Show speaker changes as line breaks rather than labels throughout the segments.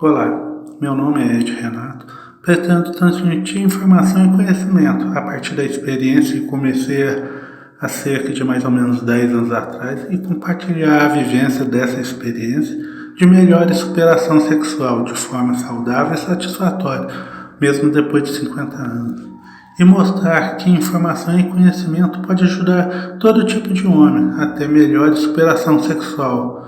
Olá, meu nome é Ed Renato. Pretendo transmitir informação e conhecimento a partir da experiência que comecei há cerca de mais ou menos 10 anos atrás e compartilhar a vivência dessa experiência de melhora e superação sexual de forma saudável e satisfatória, mesmo depois de 50 anos. E mostrar que informação e conhecimento pode ajudar todo tipo de homem a ter melhor superação sexual,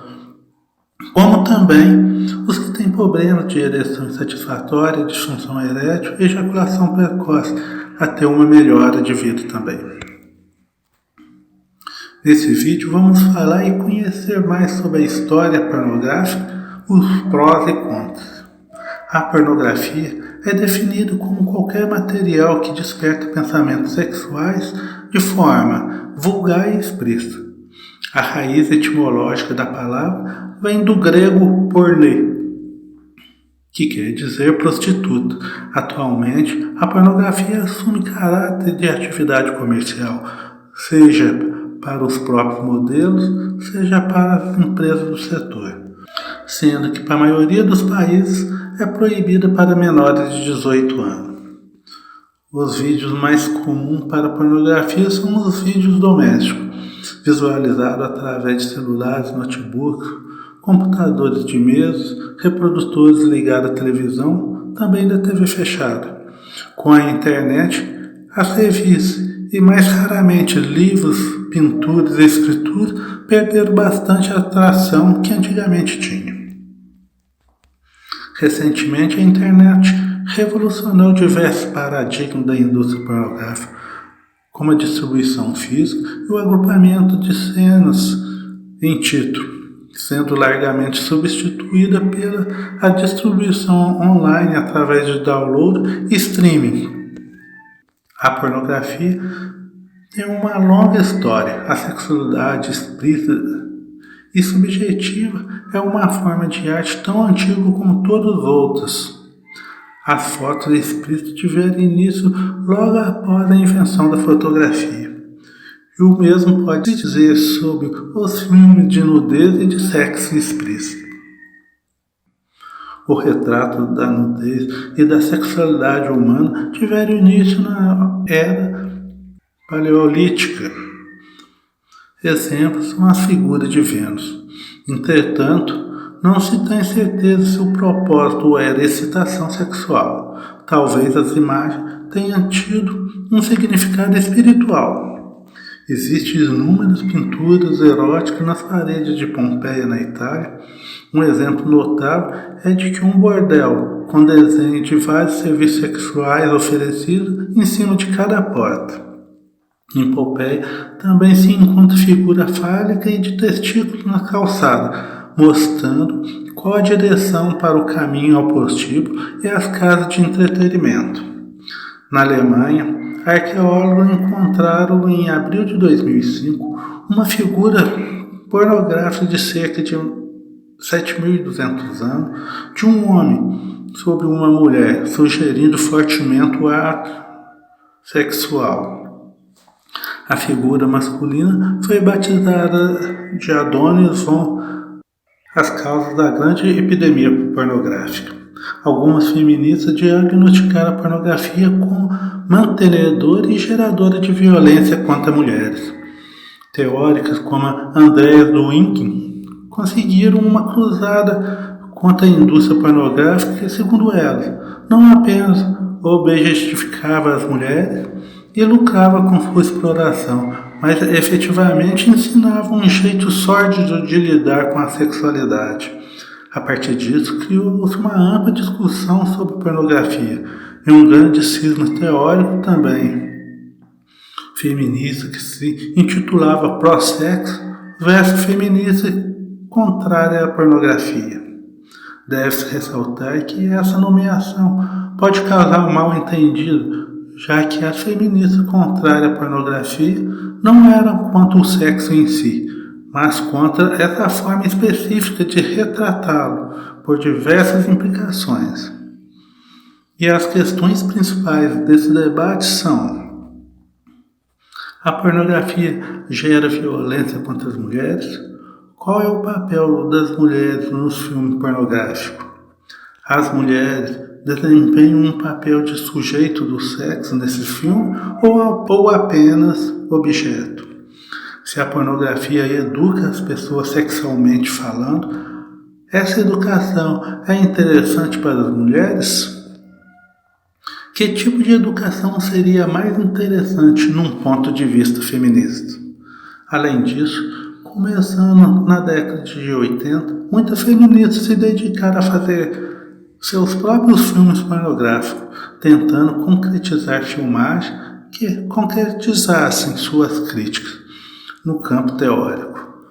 como também os que têm problemas de ereção insatisfatória, disfunção erétil e ejaculação precoce, a ter uma melhora de vida também. Nesse vídeo vamos falar e conhecer mais sobre a história pornográfica, os prós e contras. A pornografia é definida como qualquer material que desperta pensamentos sexuais de forma vulgar e explícita. A raiz etimológica da palavra vem do grego pornê, que quer dizer prostituta. Atualmente, a pornografia assume caráter de atividade comercial, seja para os próprios modelos, seja para as empresas do setor, sendo que para a maioria dos países é proibida para menores de 18 anos. Os vídeos mais comuns para a pornografia são os vídeos domésticos, visualizados através de celulares, notebooks, computadores de mesa, reprodutores ligados à televisão, também da TV fechada. Com a internet, as revistas e mais raramente livros, pinturas e escrituras perderam bastante a atração que antigamente tinha. Recentemente, a internet revolucionou diversos paradigmas da indústria pornográfica, como a distribuição física e o agrupamento de cenas em título, sendo largamente substituída pela a distribuição online através de download e streaming. A pornografia tem uma longa história. A sexualidade explícita e subjetiva é uma forma de arte tão antiga como todas as outras. As fotos explícitas tiveram início logo após a invenção da fotografia. E o mesmo pode dizer sobre os filmes de nudez e de sexo explícito. O retrato da nudez e da sexualidade humana tiveram início na era paleolítica. Exemplos são as figuras de Vênus. Entretanto, não se tem certeza se o propósito era excitação sexual. Talvez as imagens tenham tido um significado espiritual. Existem inúmeras pinturas eróticas nas paredes de Pompeia, na Itália. Um exemplo notável é de que um bordel com desenho de vários serviços sexuais oferecidos em cima de cada porta. Em Pompeia também se encontra figura fálica e de testículos na calçada, mostrando qual a direção para o caminho ao prostíbulo e as casas de entretenimento. Na Alemanha, arqueólogos encontraram em abril de 2005 uma figura pornográfica de cerca de 7.200 anos de um homem sobre uma mulher, sugerindo fortemente o ato sexual. A figura masculina foi batizada de Adonis von as causas da grande epidemia pornográfica. Algumas feministas diagnosticaram a pornografia como mantenedora e geradora de violência contra mulheres. Teóricas como Andreas Dworkin conseguiram uma cruzada contra a indústria pornográfica que, segundo elas, não apenas objetificava as mulheres e lucrava com sua exploração, mas efetivamente ensinava um jeito sórdido de lidar com a sexualidade. A partir disso, criou-se uma ampla discussão sobre pornografia e um grande cisma teórico também feminista que se intitulava pró-sexo versus feminista contrária à pornografia. Deve-se ressaltar que essa nomeação pode causar um mal-entendido, já que as feministas contrárias à pornografia não eram contra o sexo em si, mas contra essa forma específica de retratá-lo, por diversas implicações. E as questões principais desse debate são: a pornografia gera violência contra as mulheres? Qual é o papel das mulheres nos filmes pornográficos? As mulheres desempenham um papel de sujeito do sexo nesse filme ou apenas objeto? Se a pornografia educa as pessoas sexualmente falando, essa educação é interessante para as mulheres? Que tipo de educação seria mais interessante num ponto de vista feminista? Além disso, começando na década de 80, muitas feministas se dedicaram a fazer seus próprios filmes pornográficos, tentando concretizar filmagens que concretizassem suas críticas no campo teórico.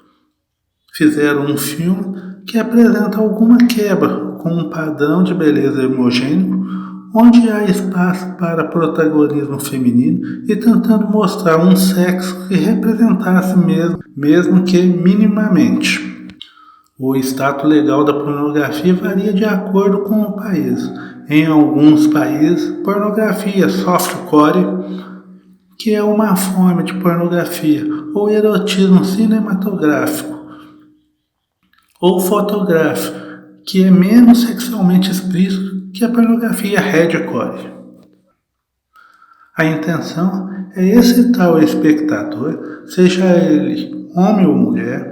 Fizeram um filme que apresenta alguma quebra com um padrão de beleza homogêneo, onde há espaço para protagonismo feminino e tentando mostrar um sexo que representasse mesmo que minimamente. O status legal da pornografia varia de acordo com o país. Em alguns países, pornografia softcore, que é uma forma de pornografia, ou erotismo cinematográfico ou fotográfico, que é menos sexualmente explícito que a pornografia hardcore. A intenção é excitar o espectador, seja ele homem ou mulher,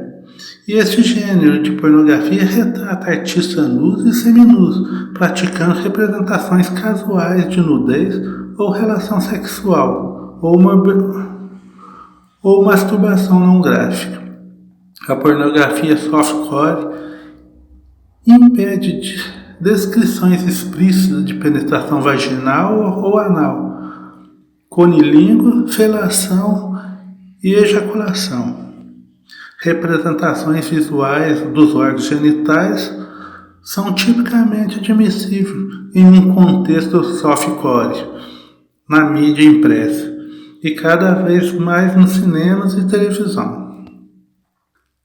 e esse gênero de pornografia retrata artistas nus e seminus, praticando representações casuais de nudez ou relação sexual, ou masturbação não gráfica. A pornografia softcore impede descrições explícitas de penetração vaginal ou anal, conilíngua, felação e ejaculação. Representações visuais dos órgãos genitais são tipicamente admissíveis em um contexto softcore, na mídia impressa, e cada vez mais nos cinemas e televisão.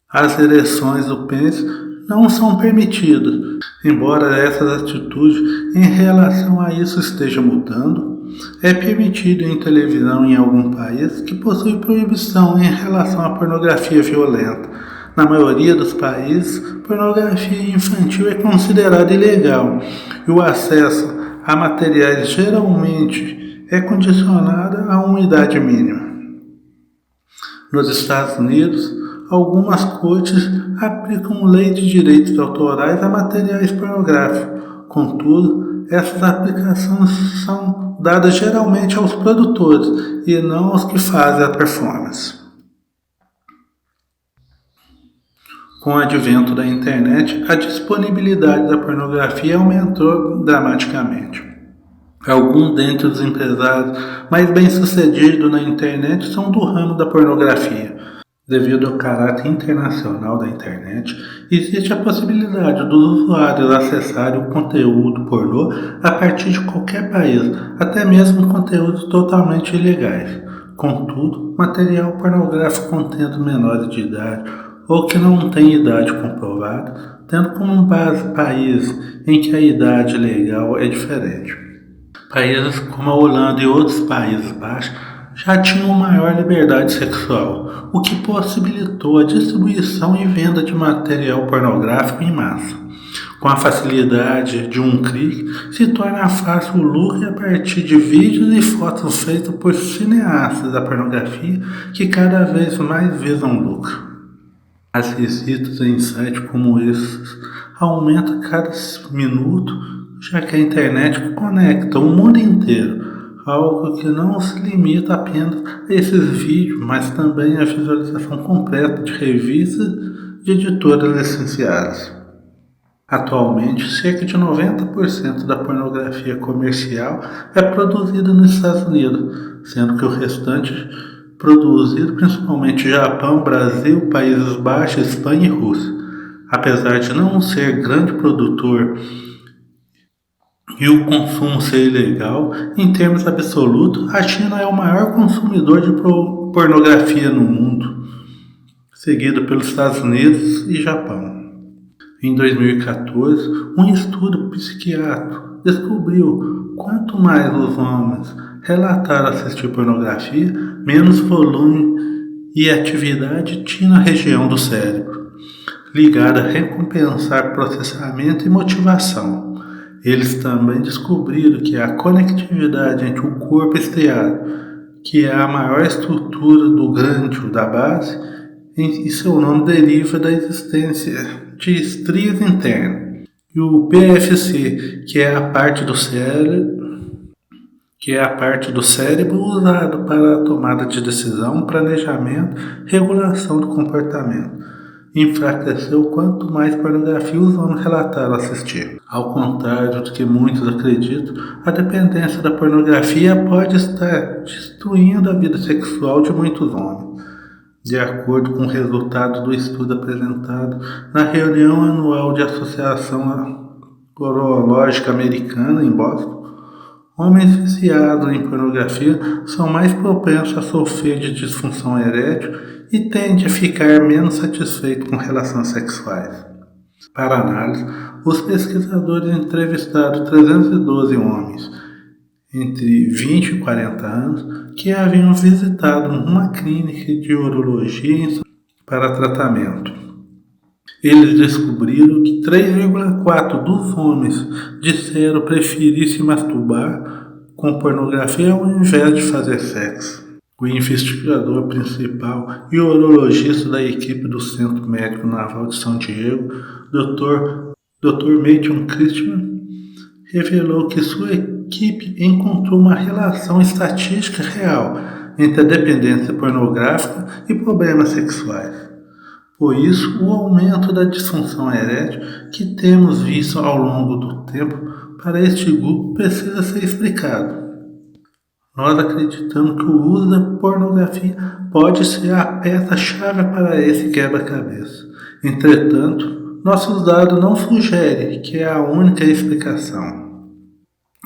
As ereções do pênis não são permitidas, embora essas atitudes em relação a isso estejam mudando. É permitido em televisão em algum país que possui proibição em relação à pornografia violenta. Na maioria dos países, pornografia infantil é considerada ilegal e o acesso a materiais geralmente é condicionado a uma idade mínima. Nos Estados Unidos, algumas cortes aplicam lei de direitos autorais a materiais pornográficos. Contudo, essas aplicações são dadas geralmente aos produtores e não aos que fazem a performance. Com o advento da internet, a disponibilidade da pornografia aumentou dramaticamente. Alguns dentre os empresários mais bem-sucedidos na internet são do ramo da pornografia. Devido ao caráter internacional da internet, existe a possibilidade dos usuários acessarem o conteúdo pornô a partir de qualquer país, até mesmo conteúdos totalmente ilegais. Contudo, material pornográfico contendo menores de idade ou que não tem idade comprovada, tendo como base países em que a idade legal é diferente. Países como a Holanda e outros Países Baixos já tinham maior liberdade sexual, o que possibilitou a distribuição e venda de material pornográfico em massa. Com a facilidade de um clique, se torna fácil o lucro a partir de vídeos e fotos feitos por cineastas da pornografia que cada vez mais visam lucro. As visitas em sites como esses aumentam cada minuto, já que a internet conecta o mundo inteiro, algo que não se limita apenas a esses vídeos, mas também à visualização completa de revistas de editoras licenciadas. Atualmente, cerca de 90% da pornografia comercial é produzida nos Estados Unidos, sendo que o restante produzido principalmente Japão, Brasil, Países Baixos, Espanha e Rússia. Apesar de não ser grande produtor e o consumo ser ilegal, em termos absolutos, a China é o maior consumidor de pornografia no mundo, seguido pelos Estados Unidos e Japão. Em 2014, um estudo psiquiátrico descobriu quanto mais os homens relataram assistir pornografia, menos volume e atividade tinha na região do cérebro, ligada a recompensar processamento e motivação. Eles também descobriram que a conectividade entre o corpo estriado, que é a maior estrutura do glândula da base, e seu nome deriva da existência de estrias internas. E o PFC, que é a parte do cérebro usado para a tomada de decisão, planejamento, regulação do comportamento. Enfraqueceu quanto mais pornografia os homens relataram assistir. Ao contrário do que muitos acreditam, a dependência da pornografia pode estar destruindo a vida sexual de muitos homens. De acordo com o resultado do estudo apresentado na reunião anual de Associação Urológica Americana em Boston, homens viciados em pornografia são mais propensos a sofrer de disfunção erétil e tendem a ficar menos satisfeitos com relações sexuais. Para análise, os pesquisadores entrevistaram 312 homens entre 20 e 40 anos que haviam visitado uma clínica de urologia para tratamento. Eles descobriram que 3,4% dos homens disseram preferir se masturbar com pornografia ao invés de fazer sexo. O investigador principal e urologista da equipe do Centro Médico Naval de São Diego, Dr. Matthew Christman, revelou que sua equipe encontrou uma relação estatística real entre a dependência pornográfica e problemas sexuais. Por isso, o aumento da disfunção erétil que temos visto ao longo do tempo para este grupo precisa ser explicado. Nós acreditamos que o uso da pornografia pode ser a peça-chave para esse quebra-cabeça. Entretanto, nossos dados não sugerem que é a única explicação.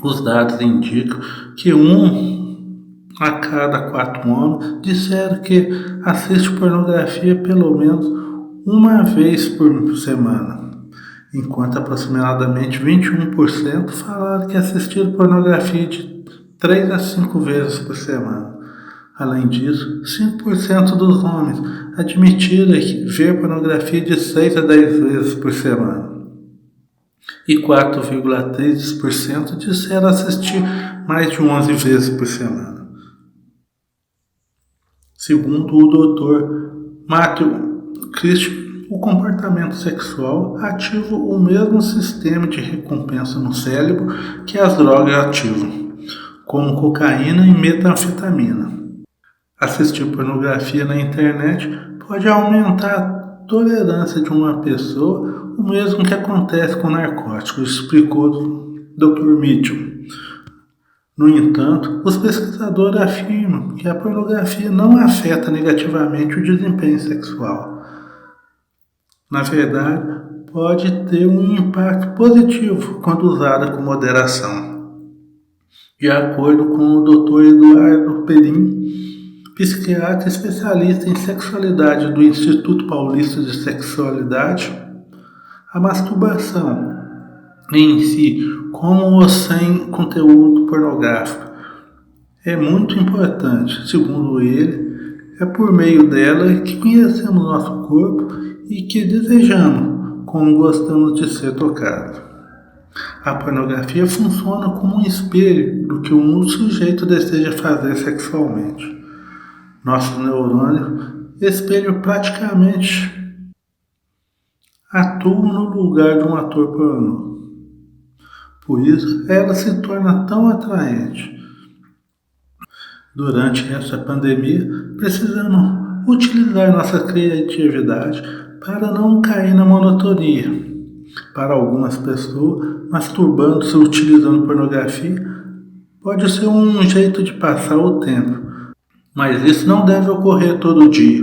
Os dados indicam que 1 a cada 4 homens disseram que assiste pornografia pelo menos uma vez por semana, enquanto aproximadamente 21% falaram que assistiram pornografia de 3 a 5 vezes por semana. Além disso, 5% dos homens admitiram ver pornografia de 6 a 10 vezes por semana. E 4,3% disseram assistir mais de 11 vezes por semana. Segundo o Dr. Matthew Christian, o comportamento sexual ativa o mesmo sistema de recompensa no cérebro que as drogas ativam, como cocaína e metanfetamina. Assistir pornografia na internet pode aumentar a tolerância de uma pessoa, o mesmo que acontece com narcóticos, explicou o Dr. Mitchell. No entanto, os pesquisadores afirmam que a pornografia não afeta negativamente o desempenho sexual. Na verdade, pode ter um impacto positivo quando usada com moderação. De acordo com o Dr. Eduardo Perim, psiquiatra especialista em sexualidade do Instituto Paulista de Sexualidade, a masturbação em si, como ou sem conteúdo pornográfico, é muito importante. Segundo ele, é por meio dela que conhecemos nosso corpo e que desejamos como gostamos de ser tocados. A pornografia funciona como um espelho do que um sujeito deseja fazer sexualmente. Nossos neurônios espelham praticamente atuam no lugar de um ator pornô. Por isso, ela se torna tão atraente. Durante essa pandemia, precisamos utilizar nossa criatividade para não cair na monotonia. Para algumas pessoas, masturbando-se utilizando pornografia pode ser um jeito de passar o tempo, mas isso não deve ocorrer todo dia.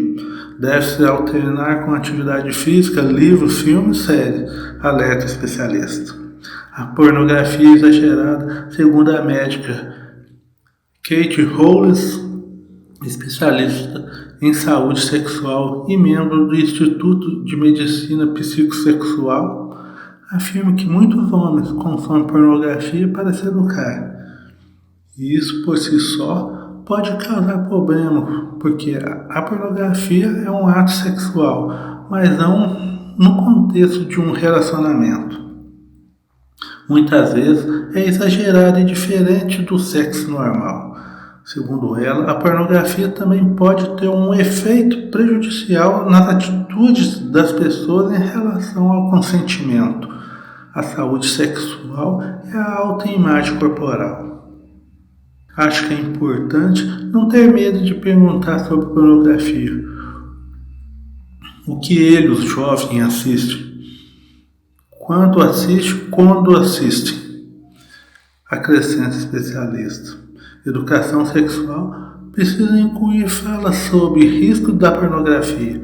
Deve-se alternar com atividade física, livros, filmes, séries, alerta especialista. A pornografia exagerada, segundo a médica Kate Hollis, especialista em saúde sexual e membro do Instituto de Medicina Psicossexual, afirma que muitos homens consomem pornografia para se educar. E isso por si só pode causar problemas, porque a pornografia é um ato sexual, mas não no contexto de um relacionamento. Muitas vezes é exagerada e diferente do sexo normal. Segundo ela, a pornografia também pode ter um efeito prejudicial nas atitudes das pessoas em relação ao consentimento, à saúde sexual e à autoimagem corporal. Acho que é importante não ter medo de perguntar sobre pornografia. O que ele, os jovens, assistem? Quando assistem? Acrescenta especialista. Educação sexual precisa incluir falas sobre risco da pornografia.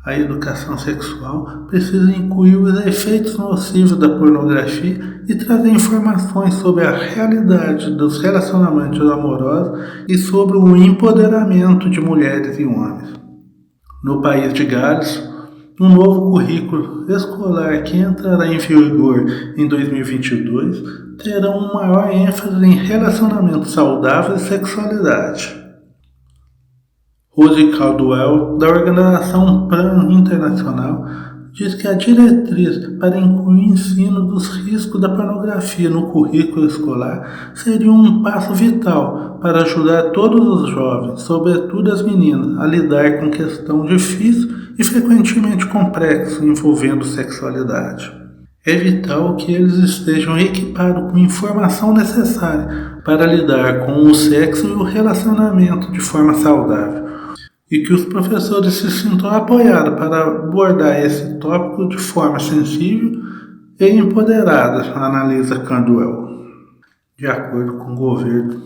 A educação sexual precisa incluir os efeitos nocivos da pornografia e trazer informações sobre a realidade dos relacionamentos amorosos e sobre o empoderamento de mulheres e homens. No país de Gales, um novo currículo escolar que entrará em vigor em 2022 terá um maior ênfase em relacionamento saudável e sexualidade. Rose Caldwell, da Organização PRAN Internacional, diz que a diretriz para incluir o ensino dos riscos da pornografia no currículo escolar seria um passo vital para ajudar todos os jovens, sobretudo as meninas, a lidar com questão difícil e frequentemente complexo envolvendo sexualidade. É vital que eles estejam equipados com informação necessária para lidar com o sexo e o relacionamento de forma saudável, e que os professores se sintam apoiados para abordar esse tópico de forma sensível e empoderada, analisa Caldwell. De acordo com o governo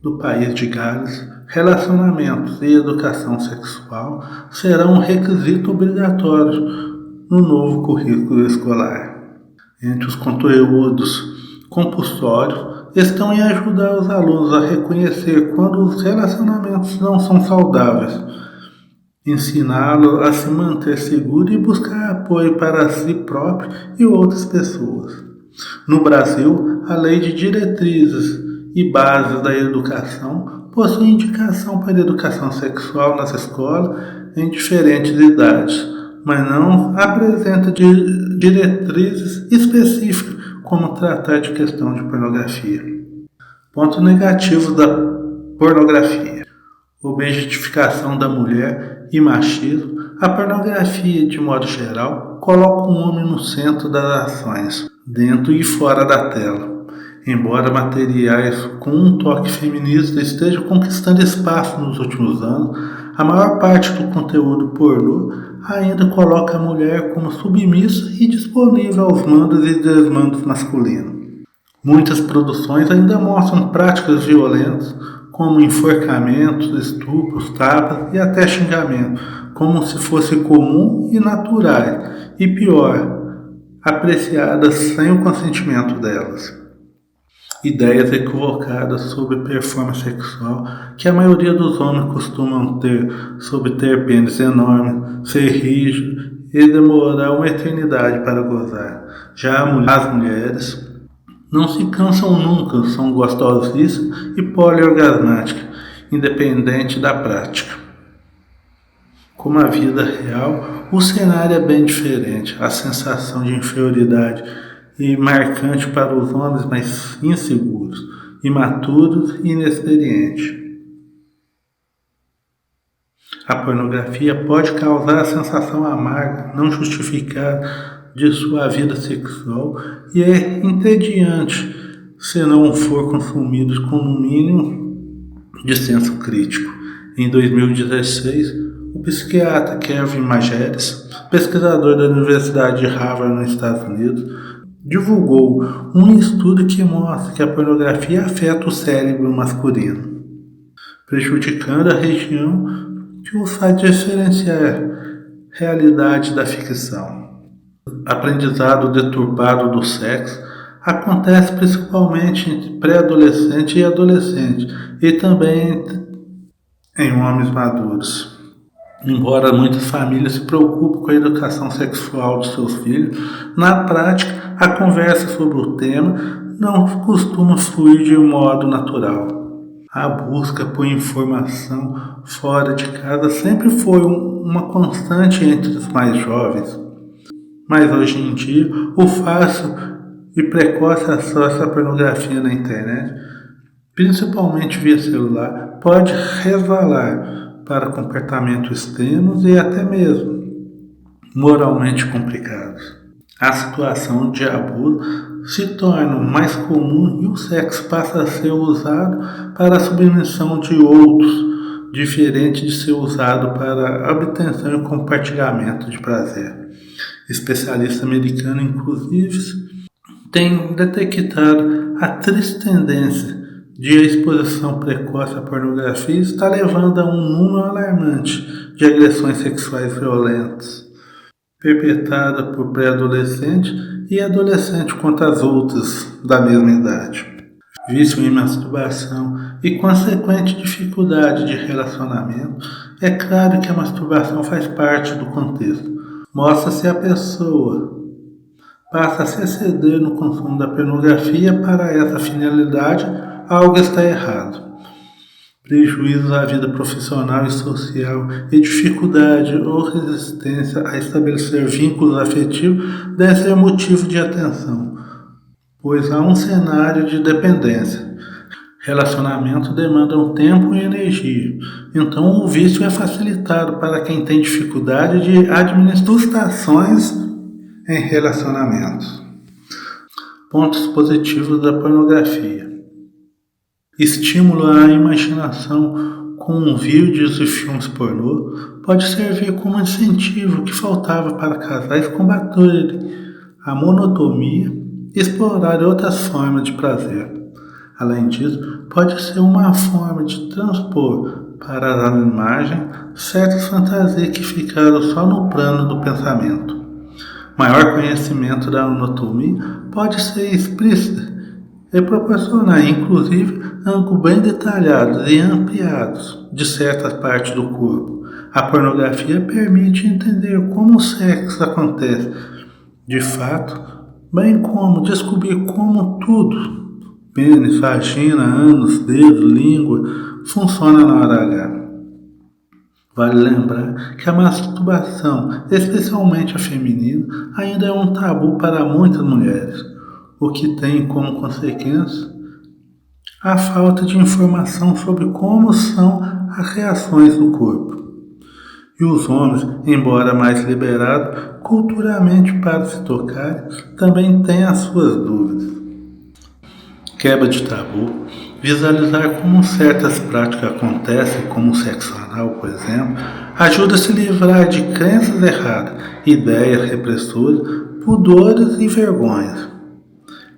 do país de Gales, relacionamentos e educação sexual serão um requisito obrigatório no novo currículo escolar. Entre os conteúdos compulsórios estão em ajudar os alunos a reconhecer quando os relacionamentos não são saudáveis, ensiná-los a se manter seguro e buscar apoio para si próprio e outras pessoas. No Brasil, a Lei de Diretrizes e Bases da Educação possui indicação para educação sexual nas escolas em diferentes idades, mas não apresenta diretrizes específicas como tratar de questão de pornografia. Ponto negativo da pornografia: objetificação da mulher e machismo. A pornografia, de modo geral, coloca o homem no centro das ações, dentro e fora da tela. Embora materiais com um toque feminista estejam conquistando espaço nos últimos anos, a maior parte do conteúdo pornô ainda coloca a mulher como submissa e disponível aos mandos e desmandos masculinos. Muitas produções ainda mostram práticas violentas, como enforcamentos, estupros, tapas e até xingamento, como se fosse comum e naturais, e pior, apreciadas sem o consentimento delas. Ideias equivocadas sobre performance sexual que a maioria dos homens costumam ter sobre ter pênis enorme, ser rígido e demorar uma eternidade para gozar. Já as mulheres não se cansam nunca, são gostosíssimas e poliorgasmáticas, independente da prática. Como a vida real, o cenário é bem diferente. A sensação de inferioridade e marcante para os homens mais inseguros, imaturos e inexperientes. A pornografia pode causar a sensação amarga, não justificada, de sua vida sexual e é entediante se não for consumido com um mínimo de senso crítico. Em 2016, o psiquiatra Kevin Mageres, pesquisador da Universidade de Harvard nos Estados Unidos, divulgou um estudo que mostra que a pornografia afeta o cérebro masculino, prejudicando a região que o faz diferenciar realidade da ficção. Aprendizado deturpado do sexo acontece principalmente entre pré-adolescente e adolescente e também em homens maduros. Embora muitas famílias se preocupem com a educação sexual de seus filhos, na prática a conversa sobre o tema não costuma fluir de um modo natural. A busca por informação fora de casa sempre foi uma constante entre os mais jovens. Mas hoje em dia, o fácil e precoce acesso à pornografia na internet, principalmente via celular, pode resvalar para comportamentos extremos e até mesmo moralmente complicados. A situação de abuso se torna mais comum e o sexo passa a ser usado para a submissão de outros, diferente de ser usado para a obtenção e compartilhamento de prazer. Especialistas americanos, inclusive, têm detectado a triste tendência de a exposição precoce à pornografia está levando a um número alarmante de agressões sexuais violentas perpetrada por pré-adolescentes e adolescentes contra as outras da mesma idade. Vício em masturbação e consequente dificuldade de relacionamento, é claro que a masturbação faz parte do contexto. Mostra-se a pessoa passa a se exceder no consumo da pornografia para essa finalidade, algo está errado. Prejuízos à vida profissional e social e dificuldade ou resistência a estabelecer vínculos afetivos deve ser motivo de atenção, pois há um cenário de dependência. Relacionamento demandam tempo e energia, então o vício é facilitado para quem tem dificuldade de administrações em relacionamentos. Pontos positivos da pornografia: estímulo à imaginação com vídeos e filmes pornô pode servir como incentivo que faltava para casais combaterem a monotonia e explorar outras formas de prazer. Além disso, pode ser uma forma de transpor para a imagem certas fantasias que ficaram só no plano do pensamento. Maior conhecimento da anatomia pode ser explícito e proporcionar, inclusive, ângulos bem detalhados e ampliados de certas partes do corpo. A pornografia permite entender como o sexo acontece de fato, bem como descobrir como tudo, pênis, vagina, ânus, dedo, língua, funciona na hora H. Vale lembrar que a masturbação, especialmente a feminina, ainda é um tabu para muitas mulheres, o que tem como consequência a falta de informação sobre como são as reações do corpo. E os homens, embora mais liberados culturalmente para se tocar, também têm as suas dúvidas. Quebra de tabu. Visualizar como certas práticas acontecem, como o sexo anal, por exemplo, ajuda a se livrar de crenças erradas, ideias repressoras, pudores e vergonhas.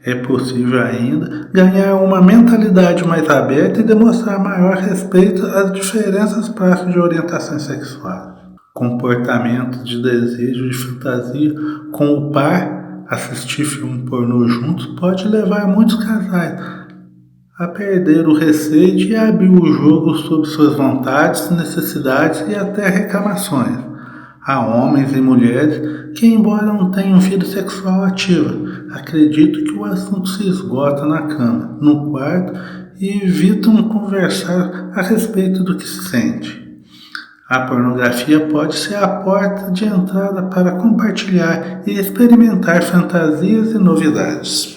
É possível ainda ganhar uma mentalidade mais aberta e demonstrar maior respeito às diferentes práticas de orientação sexual. Comportamento de desejo e fantasia com o par, assistir filme pornô juntos pode levar muitos casais a perder o receio de abrir o jogo sobre suas vontades, necessidades e até reclamações. Há homens e mulheres que, embora não tenham vida sexual ativa, acreditam que o assunto se esgota na cama, no quarto e evitam conversar a respeito do que se sente. A pornografia pode ser a porta de entrada para compartilhar e experimentar fantasias e novidades.